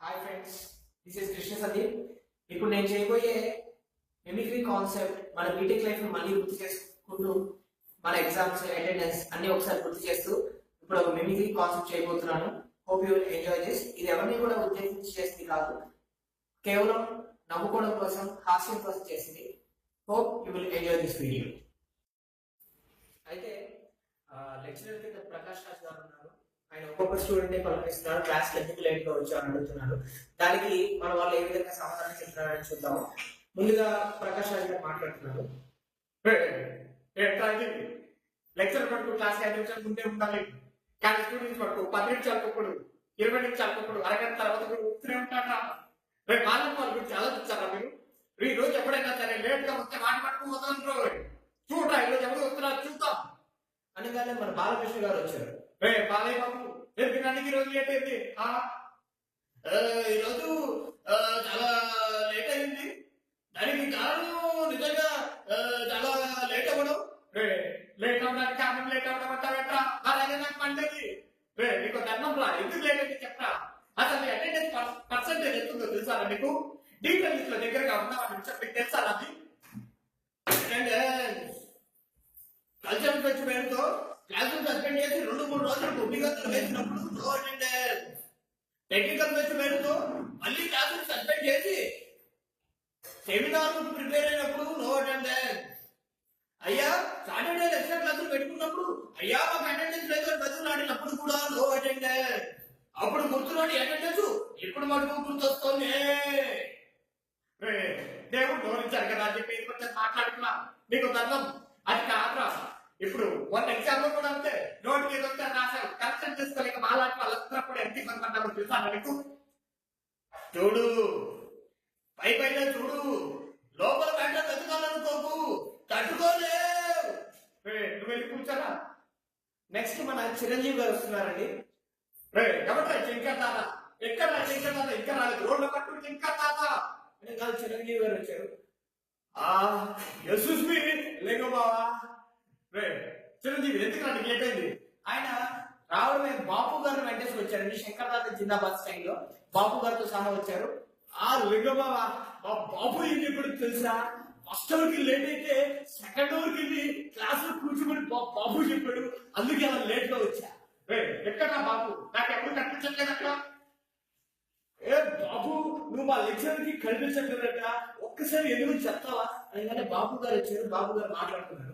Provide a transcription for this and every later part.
Hi friends, this is Krishna Sandeep. ఇప్పుడు నేను చేయబోయే మిమిక్రీ కాన్సెప్ట్ మన బీటెక్ లైఫ్ మళ్ళీ గుర్తు చేసుకుంటూ మన ఎగ్జామ్స్ అటెండెన్స్ అన్ని ఒకసారి గుర్తు చేస్తూ ఇప్పుడు ఒక మిమిక్రీ కాన్సెప్ట్ చేయబోతున్నాను. Hope you will enjoy this. ఇది ఎవరిని కూడా ఉద్దేశించి చేసింది కాదు, కేవలం నవ్వుకోవడం కోసం, హాస్యం కోసం చేసింది. Hope you will enjoy this video. అయితే లెక్చరర్ కింద ప్రకాష్ రాజ్ గారు ఉన్నారు. ఆయన ఒక్కొక్క స్టూడెంట్ ని పలకరిస్తున్నారు. క్లాస్ ఎందుకు లేట్ గా వచ్చారని అడుగుతున్నారు. దానికి మన వాళ్ళు ఏ విధంగా సమాధానం చెప్తున్నారని చూద్దాము. ముందుగా ప్రకాష్ రాజ్ గారు మాట్లాడుతున్నారు. లెక్చర్ పడుకు క్లాస్ 5 నిమిషాలు ముందే ఉండాలి, కానీ స్టూడెంట్స్ పడుకు 10 నిమిషాలు ఒకడు, 20 నిమిషాలు ఒకడు, అరగంట తర్వాత కూడా వస్తూనే ఉంటారా? రేపు వాళ్ళ గురించి ఆలోచించారా మీరు? ఈ రోజు ఎప్పుడైనా సరే లేట్ గా వస్తే వాటి పట్టుకు వదలంటారు. చూడరా ఈ రోజు ఎవరు వస్తున్నారు చూద్దాం అనగానే మన బాలకృష్ణ గారు వచ్చారు. బాలయ్య బాబు ఎందుకు ఈ రోజు లేట్ అయింది? ఈరోజు చాలా లేట్ అయింది. దానికి కారణం నిజంగా చాలా లేట్ అవ్వడం. లేట్ అవ్వడానికి కారణం లేట్ అవ్వడం అంటావేట్రా? అలాగే నాకు పండేది. నీకు ధర్మం రా, ఎందుకు లేట్ అయితే చెప్తా. అసలు అటెండెన్స్ పర్సెంటేజ్ ఎంతుందో తెలుసా నీకు? డీటెయిల్ లిస్ట్ లో దగ్గరగా ఉన్న వాటిని చెప్పి తెలుసా అది? కల్చరల్ ఫెస్ట్ పేరుతో క్లాసులు సస్పెండ్ చేసి 2-3 రోజులు గుడ్డిగంతులు వేసినప్పుడు నో అటెండెన్స్. టెక్నికల్ ఫెస్ట్ పేరుతో మళ్ళీ క్లాసులు సస్పెండ్ చేసి సెమినార్ ప్రిపేర్ అయినప్పుడు నో అటెండెన్స్. అయ్యా సాటర్డే లెక్చర్ క్లాసులు పెట్టుకున్నప్పుడు అయ్యా మాకు అటెండెన్స్ లేదు బదులు ఆడినప్పుడు కూడా నో అటెండెన్స్. అప్పుడు గుర్తురాని అటెండెన్స్ ఇప్పుడు మటుకు గుర్తొస్తుంది. దేవుడు గౌరవించారు కదా అని చెప్పి కొంచెం మాట్లాడుతున్నా. నీకు దండం అది కాదురా. ఇప్పుడు 1 ఎగ్జామ్ లో కూడా అంతే, నోట్ మీద వస్తే రాశారు, కరెక్షన్ చేసుకోలేక మాలాంటి వాళ్ళందరూ కూడా ఎంత ఇబ్బంది పడ్డారో తెలుసా నీకు? చూడు పైన చూడు, లోపల బయట తట్టుకోవాలనుకోకు, తట్టుకోలేవు. నువ్వు వెళ్ళి కూర్చోరా. నెక్స్ట్ మన చిరంజీవి గారు వస్తున్నారండి. ఎవరు శంకర్ తాత? ఎక్కడ శంకర్ తాత? ఇంకా రాలేదు. రోడ్ల పట్టు శంకర్ తాత అని కాదు, చిరంజీవి గారు వచ్చారు. లేకో బావా. చిరంజీవి ఎందుకు నాకు లేట్ అయింది? ఆయన రావడమే బాపు గారు వెంటేసి వచ్చారండి. శంకర్ దాత జిందాబాద్ స్టైల్లో బాపు గారితో సహా వచ్చారు. లేకో బావా, బాబు ఏం చెప్పాడు తెలుసా? ఫస్ట్ అవర్ కి లేట్ అయితే సెకండ్ అవర్ కి వెళ్ళి క్లాస్ లో కూర్చోమని బాబు చెప్పాడు. అందుకే అలా లేట్ గా వచ్చా. ఎక్కడా బాబు? నాకు ఎప్పుడు కనిపించట్లేదు అక్కడ. బాబు నువ్వు మా లెక్చర్ కి కనిపించట్లేదట, ఒక్కసారి ఎందుకు చెప్తావా అని బాబు గారు వచ్చారు. బాబు గారు మాట్లాడుతున్నారు.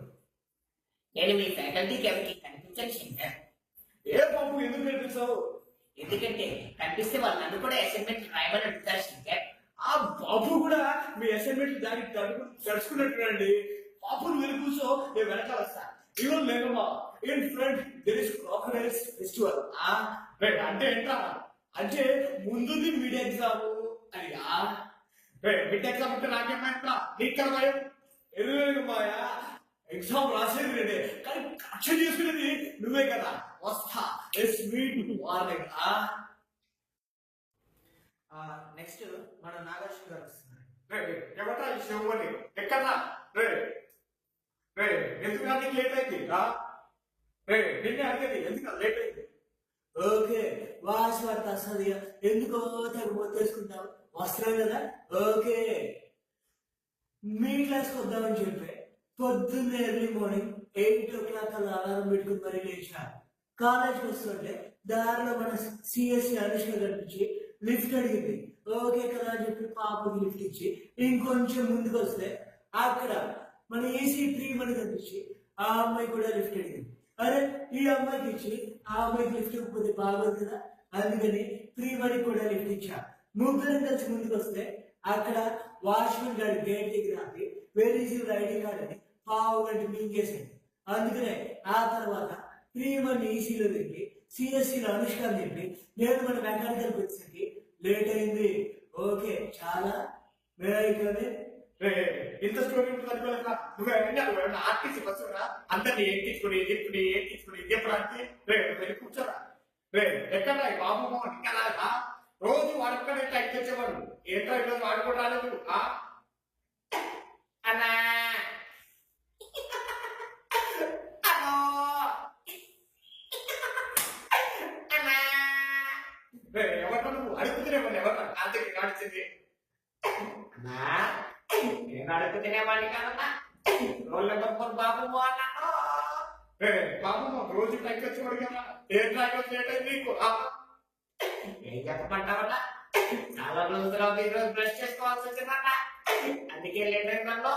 నేను మీ ఫ్యాకల్టీకి ఎవరికి కనిపించను శంకర్. ఏ బాబు ఎందుకు కనిపిస్తావు? ఎందుకంటే కనిపిస్తే వాళ్ళు నన్ను కూడా అసైన్మెంట్ రాయమని అడుగుతారు శంకర్. ఆ బాబు కూడా మీ అసైన్మెంట్ దానికి తడుచుకున్నట్టునండి. బాబుని వెళ్ళి కూర్చో, నేను వెనక వస్తా. ఇవ్వను లేకమ్మా in front there is crocodiles festival. అంటే ఏంటా? అంటే ముందుది మిడ్ ఎగ్జామ్ అని. మిడ్ ఎగ్జామ్ అంటే నాకేమైనా నీకు భయం? ఎదురు మాయా, ఎగ్జామ్ రాసేది నేనే, కానీ కరెక్షన్ చేసుకునేది నువ్వే కదా. వస్తా. నెక్స్ట్ మన నాగార్జున గారు వస్తున్నారు. ఎవరా ఈ శివుని? ఎక్కడా? ఎందుకు నీకు లేట్ అయింది? నిన్నే అడిగేది ఎందుకు లేట్ అయింది? ఓకే వాసవర్త అసలు ఎందుకో తెగబోతేసుకుంటావు, వస్తున్నావు కదా. ఓకే మీ క్లాస్కి వద్దామని చెప్పి పొద్దున్నే ఎర్లీ మార్నింగ్ 8 o'clock అలా అలారం పెట్టుకుని మరీ లేచా. కాలేజ్కి వస్తుంటే దారిలో మన సిఎస్సి అనుష్క కనిపించి లిఫ్ట్ అడిగింది. ఓకే కదా అని చెప్పి పాపకి లిఫ్ట్ ఇచ్చి ఇంకొంచెం ముందుకు వస్తే అక్కడ మన ఏసీ ప్రియమని కనిపించి ఆ అమ్మాయి కూడా లిఫ్ట్ అడిగింది. అరే ఈ అమ్మాయికి ఇచ్చి ఆ అమ్మాయికి లిఫ్ట్ ఇవ్వకపోతే బాగోదు కదా, అందుకని ప్రియమణికి కూడా లిఫ్ట్ ఇచ్చా. ముగ్గురం కలిసి ముందుకు వస్తే అక్కడ వాచ్మెన్ గారి గేట్ దగ్గర ఆపి where is your ID card అని పావు గంట మింగేసింది. అందుకనే ఆ తర్వాత ప్రియమణి ఈసీలో తిప్పి సిఎస్సిలో అనుష్కాన్ని తిప్పి నేను మన మెకానికల్ వచ్చేసరికి లేట్ అయింది. ఓకే చాలా ఇంత స్టోరీ నువ్వేమన్నా ఆర్టీసీ బస్సురా అందరినీ ఎక్కించుకుని ఎప్పుడు కూర్చోరా. ఎక్కడా బాబు మోహన్ ఇంకా రోజు వాడుకునే టైం తెచ్చేవాడు. ఏంటో ఈరోజు వాడు కూడా రాలేదు. అన్నా ఎవరు నువ్వు అడుగుతుంది అడుగుతున్నామని ఎవరు అంతకి నడిచింది నేను అడుగుతున్నామని కదన్నా రోల్ నెంబర్ 4 బాబు అన్నాను. బాబు రోజు ట్రైక్ వచ్చి అడిగారా ఏ ట్రైక్ వచ్చి లేట్ అయింది నీకు ఏం చెప్పమంటావన్నా చాలా రోజులు ఈరోజు బ్రష్ చేసుకోవాల్సి వచ్చిందన్నా అందుకే లేట్ అయిందన్నా.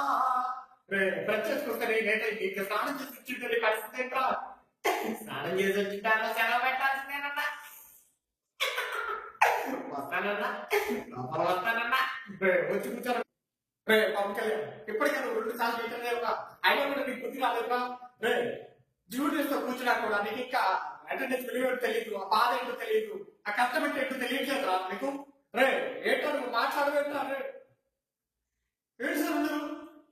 బ్రష్ చేసుకొస్తే లేట్ అయింది ఇంకా స్నానం చేసి వచ్చిందండి పరిస్థితి ఏంట్రా స్నానం చేసి వచ్చింటాను సెలవు పెట్టాల్సిందేనన్నా వస్తానన్నా లోపల వస్తానన్నా వచ్చి కూర్చోను. పవన్ కళ్యాణ్ ఇప్పటికైనా 2 సార్లు పెట్టలేవుగా అయినా కూడా నీకు బుద్ధి రాలేదుగా డ్యూటీస్ తో కూర్చున్నా కూడా నీకు ఇంకా అటెండెన్స్ విలువ తెలియదు ఆ బాధ ఏంటో తెలియదు ఆ కష్టం ఏంటో తెలియట్లేదురా నీకు ఏంటో నువ్వు మాట్లాడవేంటా ఏంటి సార్ అందరూ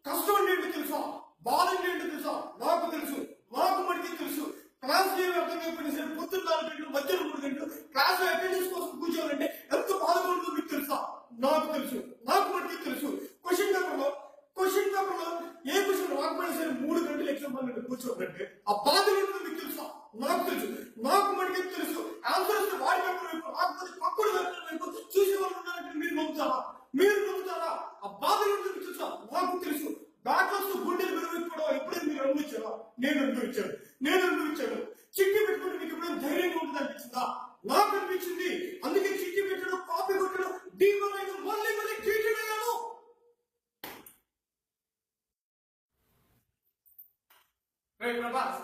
కష్టం అంటే ఏంటో తెలుసా బాధ అంటే ఏంటో తెలుసా నాకు తెలుసు నాకు మటుకి తెలుసు క్లాస్ అర్థం అయిపోయిన సరే పొద్దున్న 4 గంటలు మధ్యాహ్నం 3 గంటలు క్లాస్ అటెండెన్స్ కోసం కూర్చోవాలంటే ఎంత బాధపడుతుందో మీకు తెలుసా నాకు తెలుసు నాకు మటుకి తెలుసు క్వశ్చన్ పేపర్ లో ఏ క్వశ్చన్ రాకపోయినా సరే 3 గంటలు ఎగ్జామ్ హాల్ కూర్చోవాలంటే ఆ బాధ ఏంటో మీకు తెలుసా నాకు తెలుసు నాకు మటుకి తెలుసు ఆన్సర్స్ వాడి పేపర్ వైపు రాకపోతే పక్కన పేపర్ వైపు చూసే వాళ్ళు ఉన్నారంటే మీరు నమ్ముతారా ఆ బాధ ఏంటో మీకు తెలుసా నాకు తెలుసు డాక్టర్స్ గుండెలు పెరుగుకోవడం ఎప్పుడైనా మీరు అనుభవించారా నేను అనుభవించాను చిట్టి పెట్టుకుంటే మీకు ఎప్పుడైనా ధైర్యంగా ఉంటుంది అనిపించిందా నాకు అనిపించింది అందుకే చిట్టి పెట్టడం కాపీ కొట్టడం దీనివల్ల మళ్ళీ ట్రీటెడ్ అయ్యాను. ప్రభాస్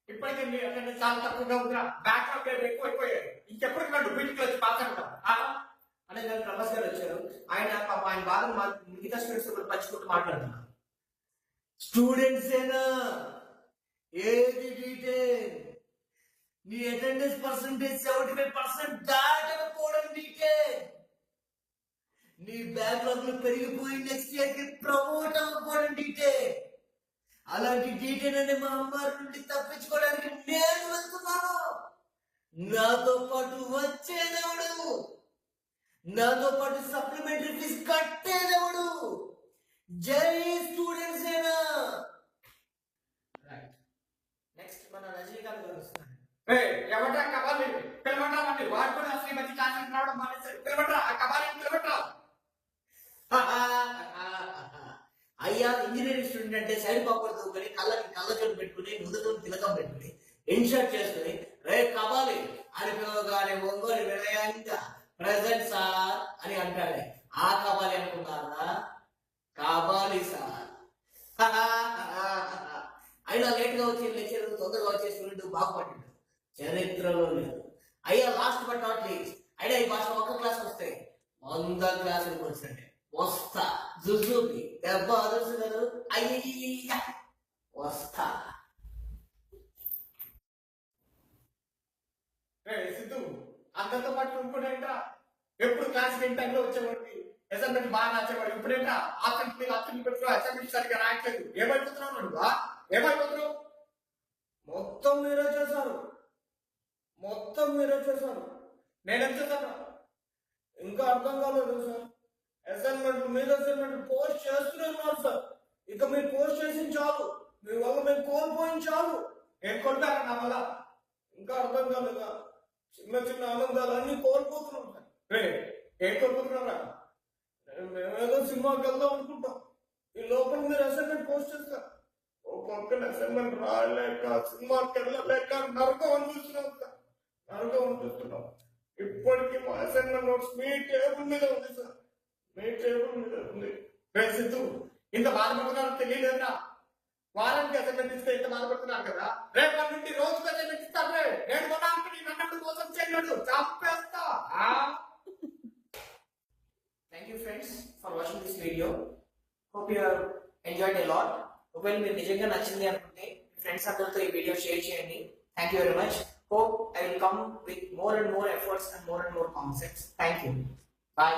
ఇప్పటికే మీ అటెండెన్స్ చాలా తక్కువగా ఉందిరా బ్యాక్లాగ్ ఎక్కువైపోయాయి ఇంకెప్పటికి నన్ను బీటికి వచ్చి మాట్లాడతాం అనే దాన్ని ప్రభాస్ గారు వచ్చారు. ఆయన బాధను మిగతా స్టూడెంట్స్ కూడా పంచుకుంటూ మాట్లాడుతున్నారు. స్టూడెంట్స్ ఏనా ఏది డీటెయిల్ నీ అటెండెన్స్ పర్సెంటేజ్ 75% దాటకపోవడం డీటెయిల్ నీ బ్యాక్లాగ్లు పెరిగిపోయి నెక్స్ట్ ఇయర్ కి ప్రమోట్ అవ్వకపోవడం డీటెయిల్. అలాంటి డీటెయిల్ అనే మా అమ్మారి నుండి తప్పించుకోవడానికి నేను వెళ్తున్నాను. నాతో పాటు వచ్చేదేవుడు నాతో పాటు సప్లిమెంటరీ ఫీజు కట్టేదేవుడు. జై స్టూడెంట్స్ ఏనా. నెక్స్ట్ మన రజనీకాంత్ గారు వస్తున్నారు. ఎవరా కబాలి పిలవటామండి వాడు కూడా అసలు మధ్య కాన్సెప్ట్ రావడం మానేశారు. పిలవట్రా ఆ కబాలి పిలవట్రా. అయ్యా ఇంజనీరింగ్ స్టూడెంట్ అంటే సైడ్ పాపర్ తోని కళ్ళజోడు పెట్టుకుని నుదుతో తిలకం పెట్టుకుని ఇన్షర్ట్ చేసుకుని రే కబాలి అని పిలవగానే ఒంగోలు వినయంగా ప్రెసెంట్ సార్ అని అంటాడే ఆ కబాలి అనుకున్నారా కబాలి సార్. అయినా లేట్ గా వచ్చి లెక్చర్ తొందరగా వచ్చే స్టూడెంట్ బాగుపడ్డాడు చరిత్రలో లేదు. అయ్యా లాస్ట్ బట్ నాట్ లీస్ట్ అయినా ఈ భాష ఒక్క క్లాస్ వస్తే 100 క్లాసులకు వచ్చండి వస్తా జుజుబి దెబ్బ అదర్సు గారు అయ్య వస్తా. సిద్ధు అందరితో పాటు ఇంకోటేంటా ఎప్పుడు క్లాస్ వింటంలో వచ్చేవాడికి అసైన్మెంట్ బాగా నచ్చేవాడు. ఇప్పుడేంటా ఆప్షన్ పెట్టుకో అసైన్మెంట్ సరిగ్గా రాయట్లేదు. ఏమైపోతున్నావు మొత్తం మీరే చేశారు నేనేం చేశాను ఇంకా అర్థం కాలేదు సార్. అసైన్మెంట్ పోస్ట్ చేస్తూనే ఉన్నారు సార్. ఇక మీరు పోస్ట్ చేసి చాలు మీ వల్ల మేము కోల్పోయింది చాలు. ఏం కొట్టారా నా వల్ల ఇంకా అర్థం కాలేదా చిన్న ఆనందాలన్నీ కోల్పోతున్నాం సార్. ఏం కోల్పోతున్నారా మేమేదో సినిమాకి వెళ్దాం అనుకుంటాం ఈ లోపల మీరు అసైన్మెంట్ పోస్ట్ చేస్తారు. ఓ పక్కన అసైన్మెంట్ రాయలేక సినిమాకి వెళ్ళలేక నరకం అనిపిస్తున్నాం. ఇప్పటికీ మా అసైన్మెంట్ నోట్స్ మీ టేబుల్ మీద ఉంది సార్. సిద్ధు ఇంత బాధపడుతున్నారో తెలియలేదా. వారానికి అసైన్మెంట్ ఇస్తే ఇంత బాధపడుతున్నారు కదా. రేపటి నుండి రోజుకి అసైన్మెంట్ ఇస్తారు. నేను నన్ను కోసం చేయలేదు చంపేస్తా. Thank you friends for watching this video. Hope you have enjoyed a lot. ఒకవేళ మీరు నిజంగా నచ్చింది అనుకుంటే ఫ్రెండ్స్ అందరితో ఈ వీడియో షేర్ చేయండి. Thank you very much. Hope I will come with more and more efforts and more concepts. Thank you. Bye.